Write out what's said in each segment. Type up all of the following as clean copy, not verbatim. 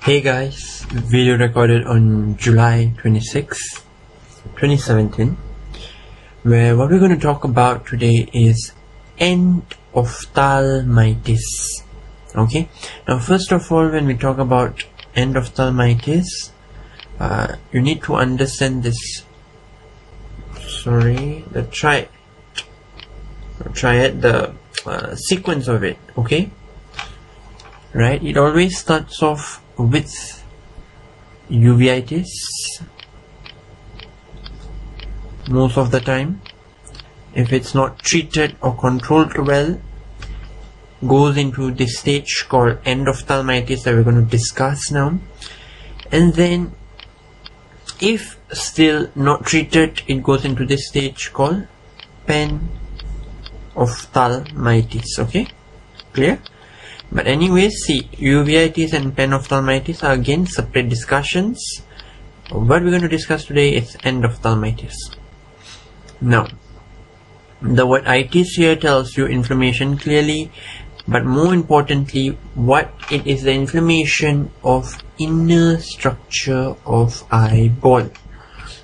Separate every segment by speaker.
Speaker 1: Hey guys, video recorded on July 26, 2017, where what we're going to talk about today is endophthalmitis. Okay, now first of all, when we talk about endophthalmitis, you need to understand this, the sequence of it, okay? Right, it always starts off with uveitis most of the time. If it's not treated or controlled well, goes into the stage called endophthalmitis that we're going to discuss now. And then if still not treated, it goes into this stage called panophthalmitis. Okay, clear? But anyways, see, uveitis and panophthalmitis are again separate discussions. What we're going to discuss today is endophthalmitis. Now, the word itis here tells you inflammation clearly, but more importantly, what it is, the inflammation of inner structure of eyeball.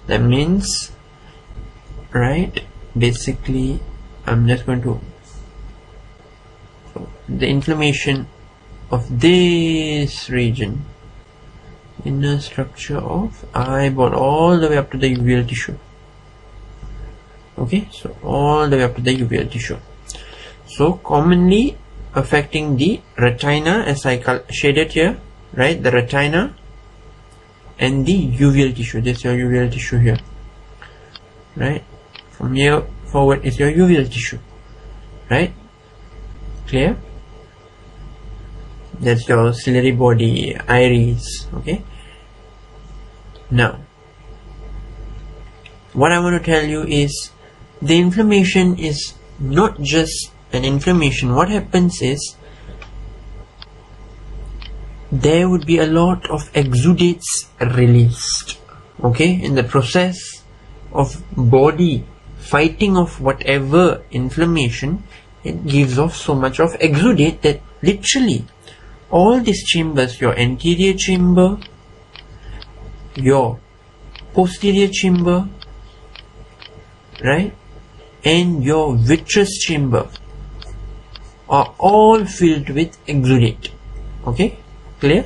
Speaker 1: That means, right, basically, I'm just going to the inflammation of this region, inner structure of eyeball, all the way up to the uveal tissue. Okay, so all the way up to the uveal tissue. So commonly affecting the retina, as I shaded here, right, the retina and the uveal tissue. This is your uveal tissue here, right? From here forward is your uveal tissue, right? Clear? That's your ciliary body, iris. Okay, now what I want to tell you is the inflammation is not just an inflammation. What happens is there would be a lot of exudates released, okay, in the process of body fighting off whatever inflammation. It gives off so much of exudate that literally all these chambers, your anterior chamber, your posterior chamber, right, and your vitreous chamber are all filled with exudate. Okay, clear?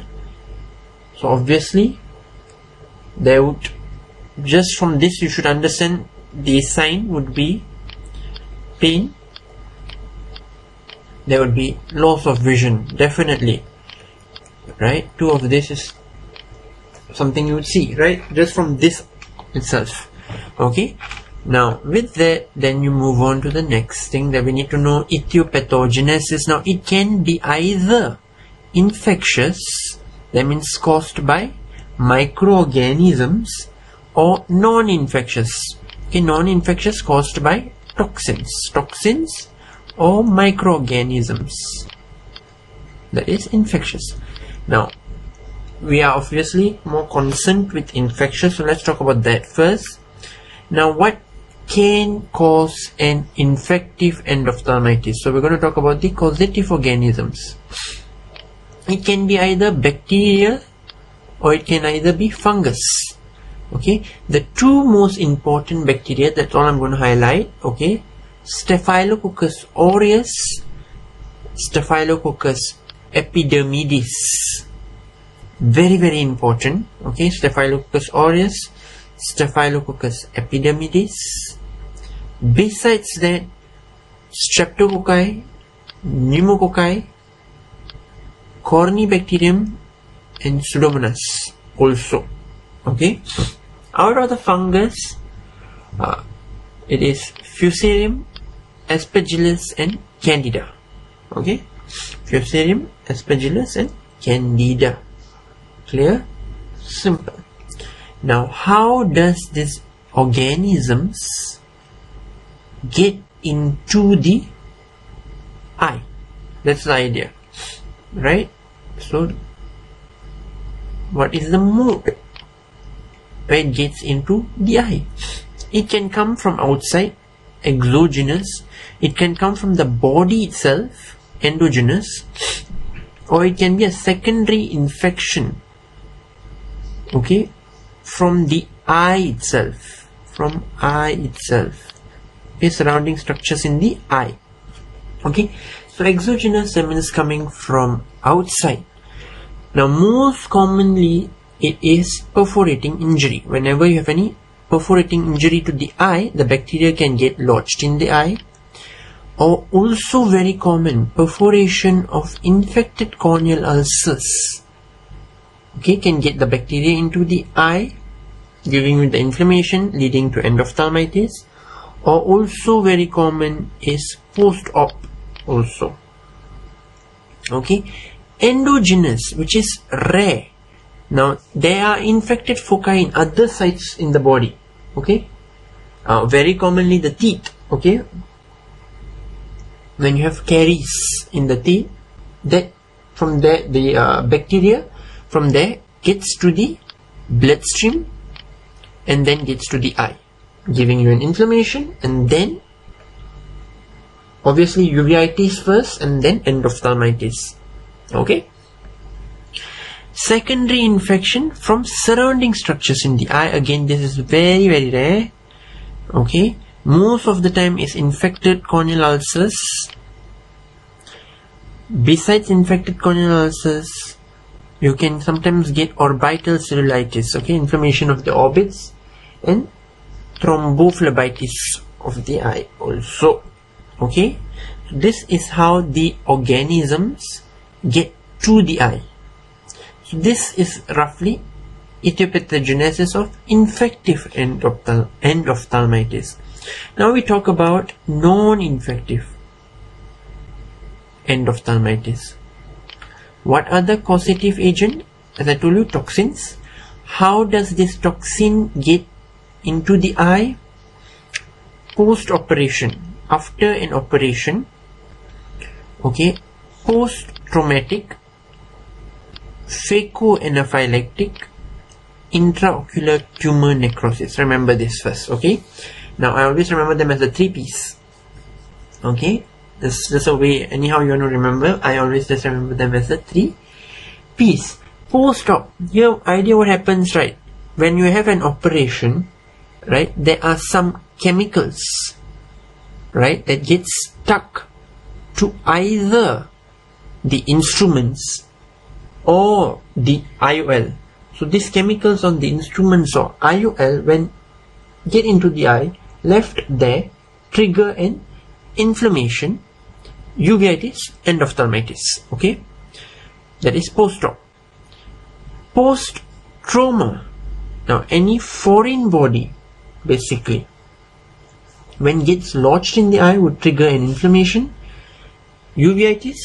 Speaker 1: So obviously there would, just from this you should understand the sign would be pain. There would be loss of vision, definitely, right? Two of this is something you would see, right, just from this itself. Okay, now with that, then you move on to the next thing that we need to know, ETIOPATHOGENESIS. Now it can be either infectious, that means caused by microorganisms, or non-infectious. Okay, non-infectious caused by toxins or microorganisms, that is infectious. Now we are obviously more concerned with infectious, so let's talk about that first. Now what can cause an infective endophthalmitis? So we're going to talk about the causative organisms. It can be either bacterial or it can either be fungus. Okay, the two most important bacteria, that's all I'm going to highlight. Okay, Staphylococcus aureus, Staphylococcus epidermidis, very important. Okay, Staphylococcus aureus, Staphylococcus epidermidis. Besides that, Streptococci, Pneumococci, Corynebacterium, and Pseudomonas also. Okay, out of the fungus, it is Fusarium, Aspergillus, and Candida. Okay, Fusarium, Aspergillus, and Candida. Clear? Simple. Now, how does these organisms get into the eye? That's the idea, right? So, what is the mode where it gets into the eye? It can come from outside, exogenous. It can come from the body itself, endogenous, or it can be a secondary infection okay, from the eye itself, is surrounding structures in the eye. Okay, so exogenous means coming from outside. Now most commonly it is perforating injury. Whenever you have any perforating injury to the eye, the bacteria can get lodged in the eye. Or also very common, perforation of infected corneal ulcers, okay, can get the bacteria into the eye, giving you the inflammation leading to endophthalmitis. Or also very common is post-op also. Okay, endogenous, which is rare. Now there are infected foci in other sites in the body. Okay, very commonly the teeth. Okay, when you have caries in the teeth, that from there the bacteria from there gets to the bloodstream and then gets to the eye, giving you an inflammation, and then obviously uveitis first and then endophthalmitis. Okay, secondary infection from surrounding structures in the eye. Again, this is very rare. Okay, most of the time is infected corneal ulcers. Besides infected corneal ulcers, you can sometimes get orbital cellulitis, okay, inflammation of the orbits, and thrombophlebitis of the eye also. Okay, so this is how the organisms get to the eye. So this is roughly etiopathogenesis of infective endophthalmitis. Now we talk about non-infective endophthalmitis. What are the causative agent? As I told you, toxins. How does this toxin get into the eye? Post-operation, after an operation, okay, post-traumatic, phacoanaphylactic, intraocular tumor necrosis. Remember this first, okay? Now I always remember them as the 3 P's. Okay, this is a way, anyhow you want to remember. I always just remember them as the 3 P's. Post-op, your idea what happens, right? When you have an operation, right, there are some chemicals, right, that get stuck to either the instruments or the IOL. So these chemicals on the instruments or IOL, when get into the eye, left there, trigger an inflammation, uveitis, endophthalmitis. Okay, that is post-op. Post-trauma, now any foreign body basically when gets lodged in the eye would trigger an inflammation, uveitis,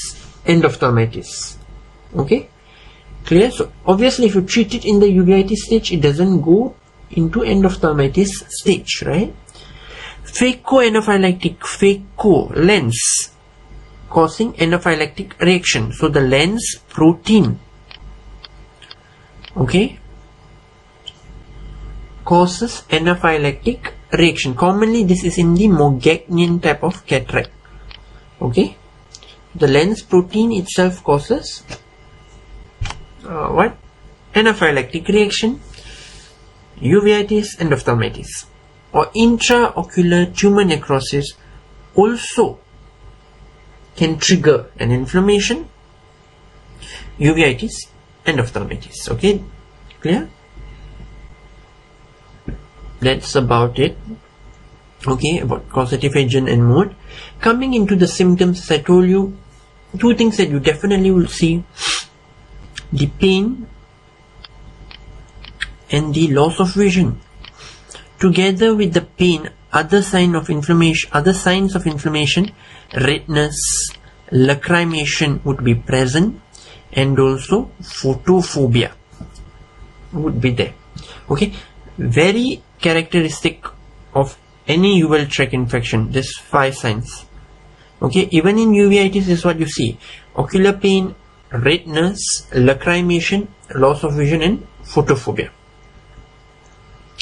Speaker 1: endophthalmitis. Okay, clear? So obviously if you treat it in the uveitis stage, it doesn't go into endophthalmitis stage, right? Phacoanaphylactic, phaco, lens, causing anaphylactic reaction. So the lens protein, okay, causes anaphylactic reaction. Commonly this is in the Morgagnian type of cataract. Okay, the lens protein itself causes what? Anaphylactic reaction, uveitis, endophthalmitis. Or intraocular tumor necrosis also can trigger an inflammation, uveitis, endophthalmitis. Okay, clear? That's about it. Okay, about causative agent and mode. Coming into the symptoms, as I told you, 2 things that you definitely will see: the pain and the loss of vision. Together with the pain, other signs of inflammation, redness, lacrimation would be present, and also photophobia would be there. Okay, very characteristic of any uval tract infection, this 5 signs. Okay, even in uveitis is what you see: ocular pain, redness, lacrimation, loss of vision, and photophobia.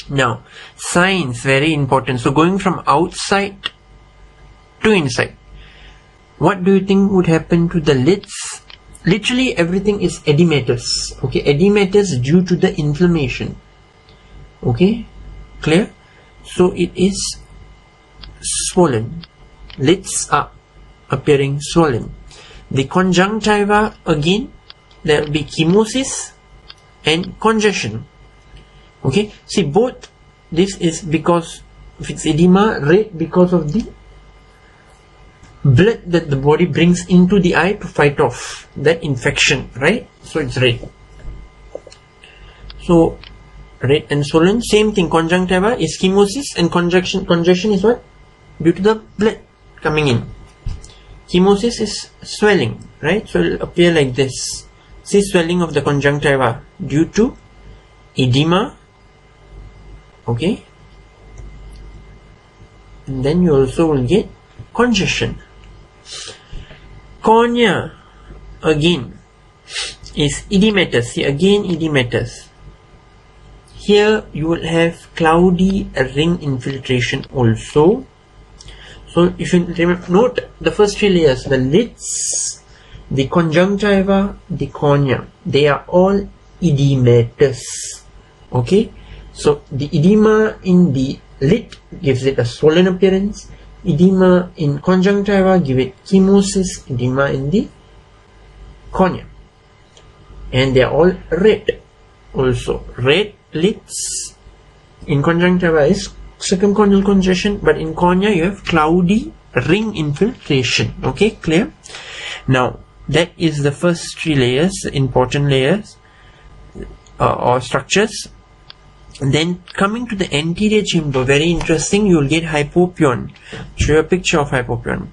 Speaker 1: Now, signs, very important. So going from outside to inside, what do you think would happen to the lids, literally everything is edematous. Okay, edematous due to the inflammation. Okay, clear? So it is swollen. Lids are appearing swollen. The conjunctiva, again, there will be chemosis and congestion. Okay, see, both this is because if it's edema, red because of the blood that the body brings into the eye to fight off that infection, right? So it's red. So red and swollen, same thing. Conjunctiva is chemosis, and congestion is what? Due to the blood coming in. Chemosis is swelling, right? So it will appear like this. See, swelling of the conjunctiva due to edema. Okay, and then you also will get congestion. Cornea, again, is edematous. See, again edematous. Here you will have cloudy ring infiltration also. So if you remember, note the first three layers: the lids, the conjunctiva, the cornea. They are all edematous. Okay, so the edema in the lid gives it a swollen appearance. Edema in conjunctiva give it chemosis. Edema in the cornea, and they are all red. Also, red lids in conjunctiva is circumcorneal congestion, but in cornea you have cloudy ring infiltration. Okay, clear? Now that is the first three layers, important layers or structures. And then coming to the anterior chamber, very interesting, you will get hypopion. Show you a picture of hypopion.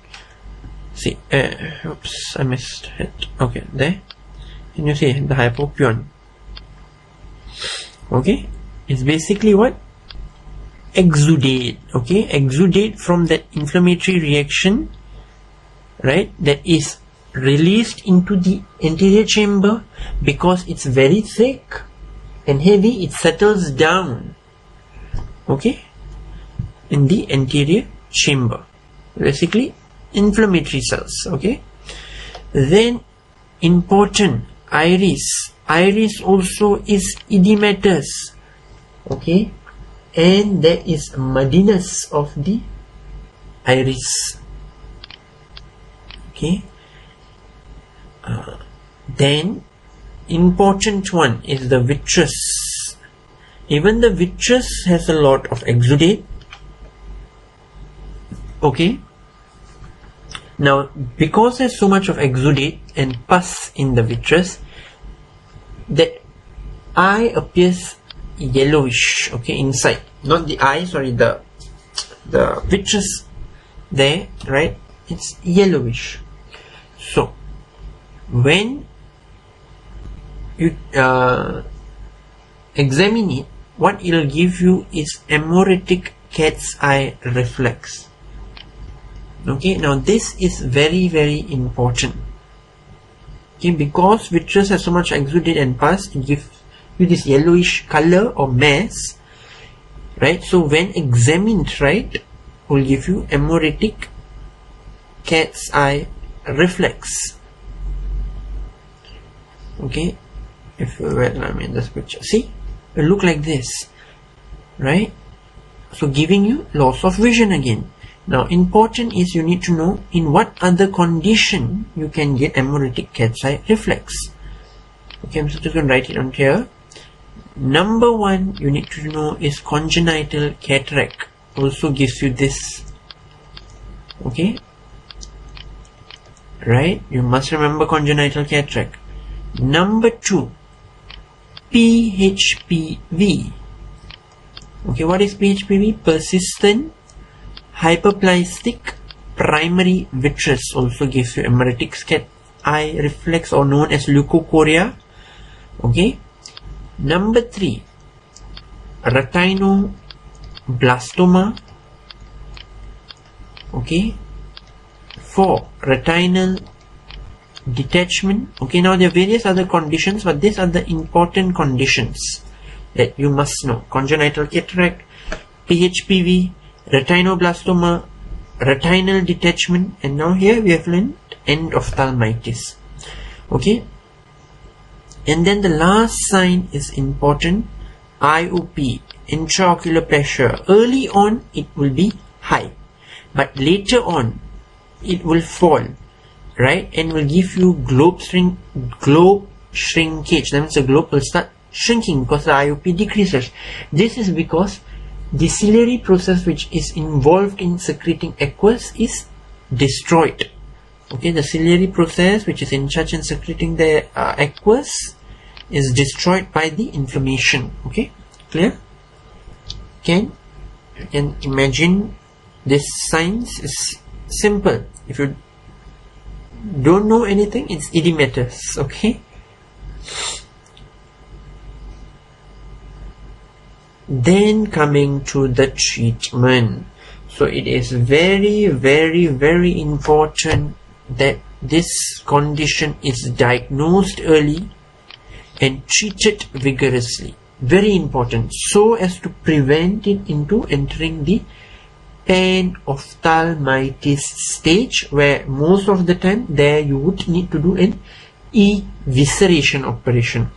Speaker 1: See, oops, I missed it. Okay, there. Can you see the hypopion? Okay, it's basically what? Exudate. Okay, exudate from that inflammatory reaction, right? That is released into the anterior chamber because it's very thick and heavy. It settles down, okay, in the anterior chamber, basically inflammatory cells. Okay, then important, iris. Iris also is edematous. Okay, and there is muddiness of the iris. Okay, then important one is the vitreous. Even the vitreous has a lot of exudate. Okay, now because there's so much of exudate and pus in the vitreous, that eye appears yellowish. Okay, inside, not the eye, sorry, the vitreous there, right? It's yellowish. So when you examine it, what it will give you is AMAUROTIC cat's eye reflex. Okay, now this is very, very important. Okay, because vitreous has so much exudate and pus, it gives you this yellowish color or mass, right? So when examined, right, will give you AMAUROTIC cat's eye reflex. Okay, if I'm in this picture, see, it look like this, right? So giving you loss of vision again. Now important is you need to know in what other condition you can get AMAUROTIC cat's eye reflex. Okay, I'm just going to write it on here. Number one you need to know is congenital cataract. Also gives you this. Okay, right? You must remember congenital cataract. Number two, PHPV. Okay, what is PHPV? Persistent hyperplastic primary vitreous. Also gives you AMAUROTIC cat's eye reflex, or known as leukocoria. Okay. Number three, retinoblastoma. Okay. 4, retinal detachment. Okay, now there are various other conditions, but these are the important conditions that you must know: congenital cataract, PHPV, retinoblastoma, retinal detachment, and now here we have learned endophthalmitis. Okay, and then the last sign is important, IOP, intraocular pressure. Early on it will be high, but later on it will fall, right, and will give you globe shrinkage. That means the globe will start shrinking because the IOP decreases. This is because the ciliary process which is involved in secreting aqueous is destroyed. Okay, the ciliary process which is in charge in secreting the aqueous is destroyed by the inflammation. Okay, clear? You can imagine this science is simple. If you don't know anything, it's edematous. Okay, then coming to the treatment. So it is very, very, very important that this condition is diagnosed early and treated vigorously. Very important, so as to prevent it into entering the panophthalmitis stage, where most of the time there you would need to do an evisceration operation.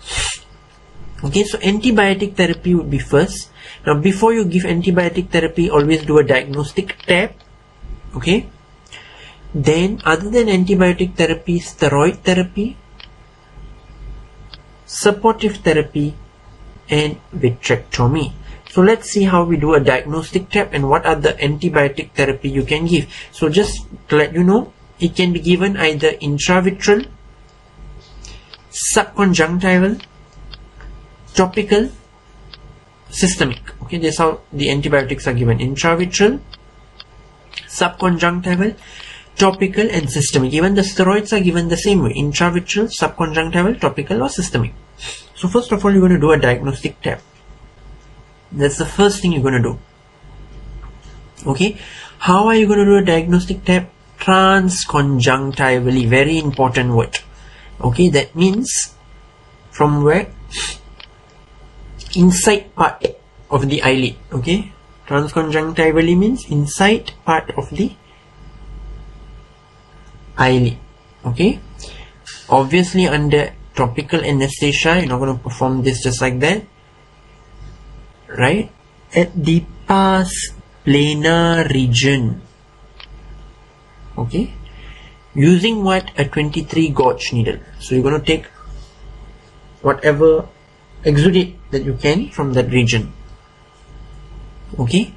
Speaker 1: Okay, so antibiotic therapy would be first. Now before you give antibiotic therapy, always do a diagnostic tab. Okay, then other than antibiotic therapy, steroid therapy, supportive therapy, and vitrectomy. So let's see how we do a diagnostic tab and what are the antibiotic therapy you can give. So just to let you know, it can be given either intravitreal, subconjunctival, topical, systemic. Okay, that's how the antibiotics are given: intravitreal, subconjunctival, topical, and systemic. Even the steroids are given the same way: intravitreal, subconjunctival, topical, or systemic. So first of all, you're going to do a diagnostic tab. That's the first thing you're going to do. Okay, how are you going to do a diagnostic tab? Transconjunctivally, very important word. Okay, that means from where? Inside part of the eyelid. Okay, transconjunctivally means inside part of the eyelid. Okay, obviously under topical anesthesia, you're not going to perform this just like that, right? At the pars plana region. Okay, using what? A 23 gauge needle. So you're going to take whatever exudate that you can from that region. Okay,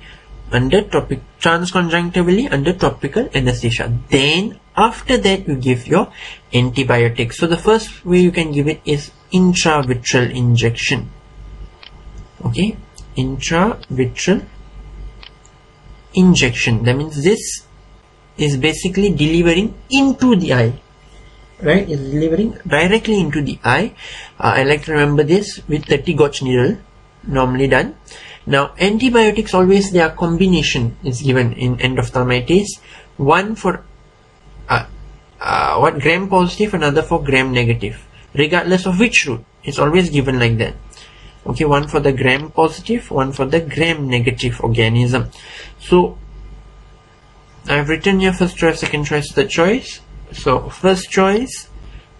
Speaker 1: under topic, transconjunctivally under topical anesthesia. Then after that you give your antibiotics. So the first way you can give it is intravitreal injection. Okay, intravitreal injection. That means this is basically delivering into the eye, right? It's delivering directly into the eye. I like to remember this with 30 gauge needle normally done. Now antibiotics, always their combination is given in endophthalmitis. One for gram positive, another for gram negative, regardless of which route. It's always given like that. Okay, one for the gram positive, one for the gram negative organism. So I've written here first choice, second choice, third choice. So first choice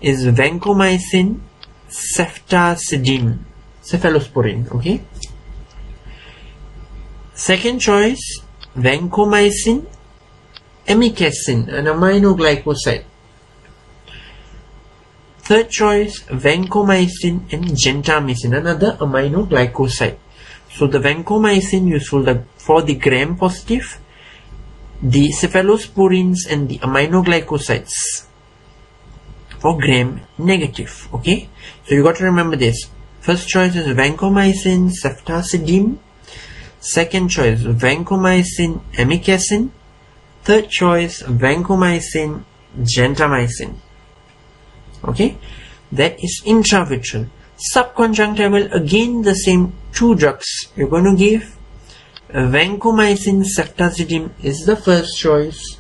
Speaker 1: is vancomycin, ceftazidime, cephalosporin. Okay, second choice vancomycin, amikacin, an aminoglycoside. Third choice vancomycin and gentamicin, another aminoglycoside. So the vancomycin useful for the gram positive, the cephalosporins and the aminoglycosides for gram negative. Okay, so you got to remember this. First choice is vancomycin, ceftazidime. Second choice vancomycin, amikacin. Third choice vancomycin, gentamicin. Okay, that is intravitreal. Subconjunctival, again the same two drugs you're going to give. Vancomycin, ceftazidime is the first choice.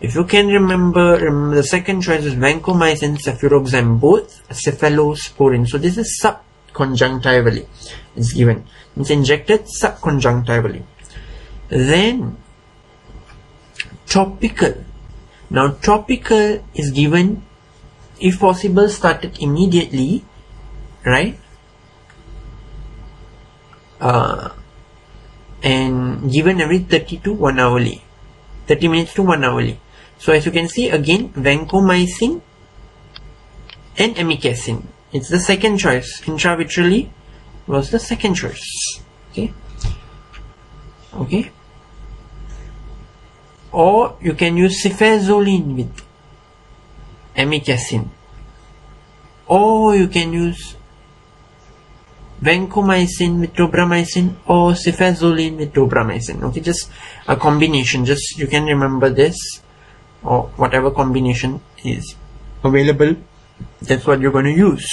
Speaker 1: If you can remember the second choice is vancomycin, cefuroxime, both cephalosporin. So this is subconjunctivally it's given. It's injected subconjunctivally. Then topical. Now topical is given if possible, started immediately, right? And given every 30 to 1 hourly, 30 minutes to 1 hourly. So as you can see, again, vancomycin and amikacin. It's the second choice. Intravitreally was the second choice. Okay. Or you can use cefazolin with amikacin. Or you can use vancomycin with tobramycin or cefazolin with tobramycin. Okay, just a combination. Just you can remember this, or whatever combination is available, that's what you're going to use.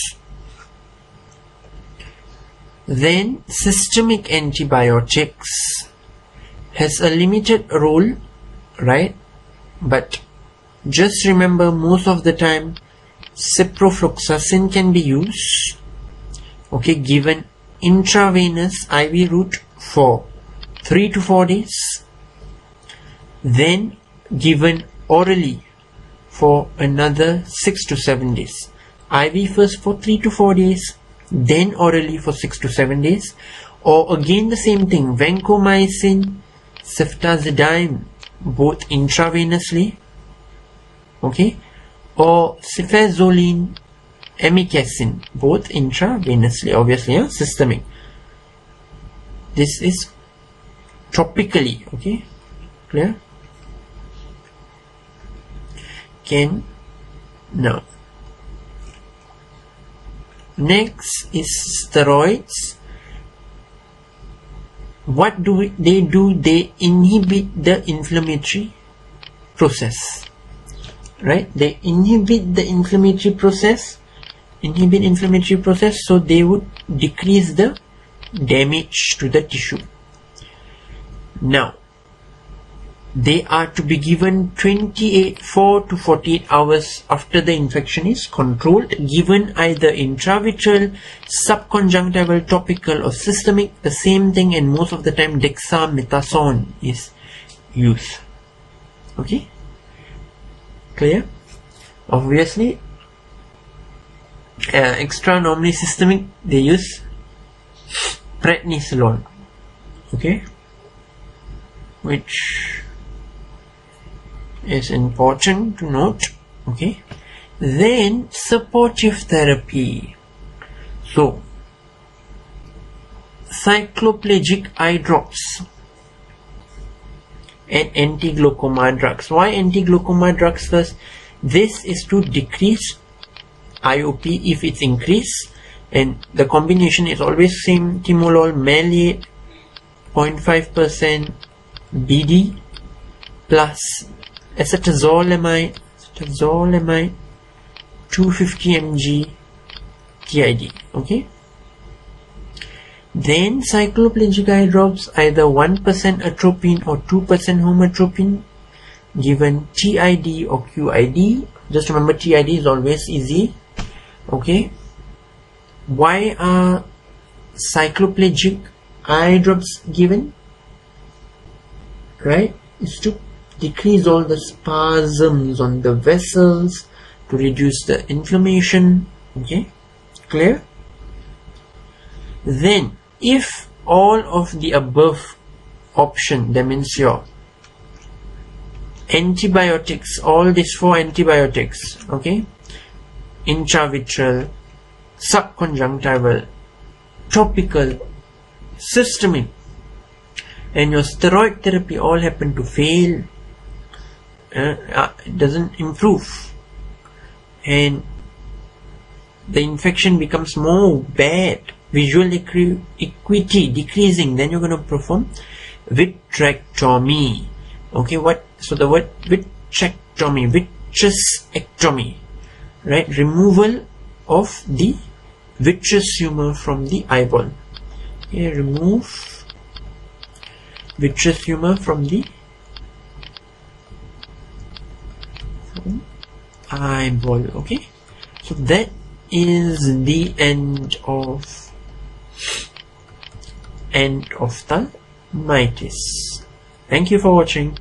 Speaker 1: Then systemic antibiotics has a limited role, right? But just remember, most of the time ciprofloxacin can be used, okay, given intravenous IV route for 3 to 4 days, then given orally for another 6 to 7 days. IV first for 3 to 4 days, then orally for 6 to 7 days. Or again the same thing, vancomycin, ceftazidime, both intravenously, okay, or cefazolin, amikacin, both intravenously, obviously, systemic. This is topically, okay, clear? Now next is steroids. What do they do? They inhibit the inflammatory process, right? They inhibit the inflammatory process, so they would decrease the damage to the tissue. Now they are to be given 4 to 48 hours after the infection is controlled, given either intravitreal, subconjunctival, topical or systemic, the same thing, and most of the time dexamethasone is used. Okay, clear? Obviously extra, normally systemic, they use prednisolone, okay, which is important to note. Okay, then supportive therapy. So cycloplegic eye drops and anti-glaucoma drugs. Why anti-glaucoma drugs first? This is to decrease IOP if it's increased, and the combination is always same: timolol, maleate, 0.5% BD plus acetazolamide 250 mg TID. Okay, then cycloplegic eye drops, either 1% atropine or 2% homatropine, given TID or QID. Just remember, TID is always easy. Okay, why are cycloplegic eye drops given? Right, is to decrease all the spasms on the vessels, to reduce the inflammation. Okay, clear? Then if all of the above option, that means your antibiotics, all these 4 antibiotics, okay, intravitreal, subconjunctival, topical, systemic, and your steroid therapy all happen to fail, it doesn't improve, and the infection becomes more bad, visual acuity decreasing, then you're going to perform vitrectomy. Okay, so the word vitrectomy, vitreotomy, right? Removal of the vitreous humor from the eyeball. Okay, remove vitreous humor from the eyeball. Okay, so that is the end of endophthalmitis. Thank you for watching.